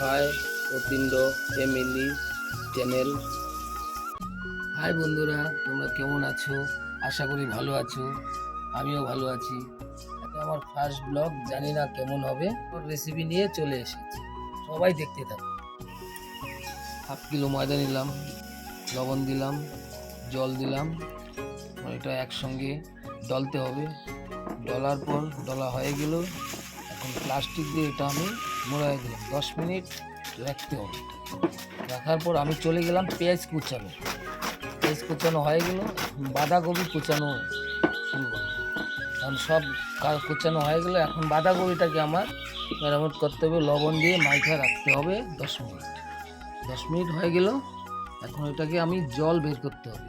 High প্রতিন্দ family channel. Hi বন্ধুরা, তোমরা কেমন আছো? আশা করি ভালো আছো। আমিও ভালো আছি। এটা আমার ফার্স্ট ব্লগ, জানি না কেমন হবে। ওর রেসিপি নিয়ে চলে এসেছি, সবাই দেখতে থাকো। 1/2 কিলো ময়দা নিলাম, লবণ দিলাম, জল দিলাম। এটা একসঙ্গে ডলতে হবে। ডলার পর ডলা হয়ে গেল। এখন প্লাস্টিক দিয়ে এটা আমি মোড়াই দিলাম। 10 মিনিট রাখতে হবে। রাখার পর আমি চলে গেলাম পেঁয়াজ কুচানো। পেঁয়াজ কুচানো হয়ে গেল, বাঁধাকপি কুচানো শুরু করলাম। কারণ সব কুচানো হয়ে গেল। এখন বাঁধাকপিটাকে আমার মেরামত করতে হবে, লবণ দিয়ে মাইখা রাখতে হবে 10 মিনিট। 10 মিনিট হয়ে গেল। এখন এটাকে আমি জল বের করতে হবে।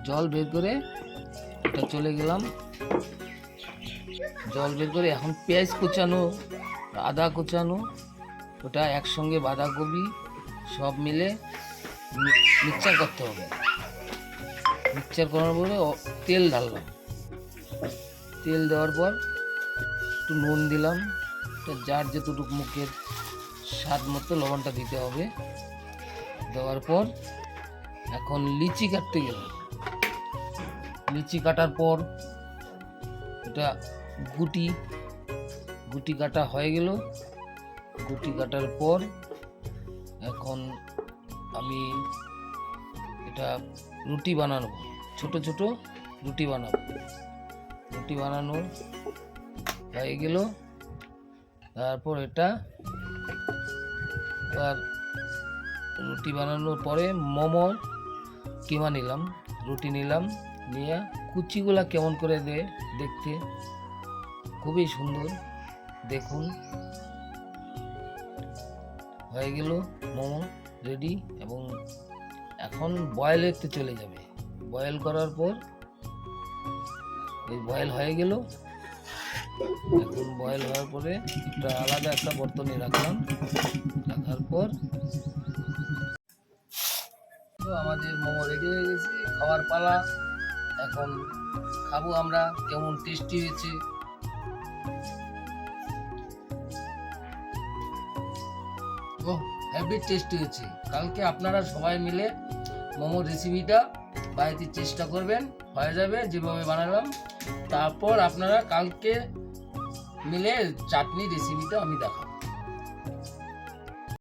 জল বের করে এটা চলে গেলাম। জল বের করে এখন পেঁয়াজ কুচানো, আদা কুচানো, ওটা একসঙ্গে বাঁধাকপি সব মিলে মিক্সচার করতে হবে। মিক্সচার করার পরে তেল ঢাললাম। তেল দেওয়ার পর একটু নুন দিলাম। যার যেটুকু মুখের স্বাদ মতো লবণটা দিতে হবে। দেওয়ার পর এখন লিচি কাটতে গেলাম। লিচি কাটার পর এটা গুটি কাটা হয়ে গেল। গুটি কাটার পর এখন আমি এটা রুটি বানানো, ছোট ছোট রুটি বানাবো। রুটি বানানো হয়ে গেল। তারপর এটা আর রুটি বানানোর পরে মোমো কিমা নিলাম, রুটি নিলাম, নিয়ে কুচিগুলা কেমন করে দেখতে খুবই সুন্দর। দেখুন, হয়ে গেল মোমো রেডি। এবং এখন বয়েলেতে চলে যাবে। বয়েল করার পর এই বয়েল হয়ে গেল। এখন বয়েল হওয়ার পরে একটা আলাদা একটা বর্তনে রাখলাম। রাখার পর তো আমাদের মোমো রেডি হয়ে গেছে, খাওয়ার পালা। এখন খাবো আমরা, কেমন টেস্টি হয়েছে। হেভি টেস্টি হয়েছে। কালকে আপনারা সবাই মিলে মোমো রেসিপিটা বাড়িতে চেষ্টা করবেন, হয়ে যাবে যেভাবে বানালাম। তারপর আপনারা কালকে মিলে চাটনি রেসিপিটা আমি দেখাবো।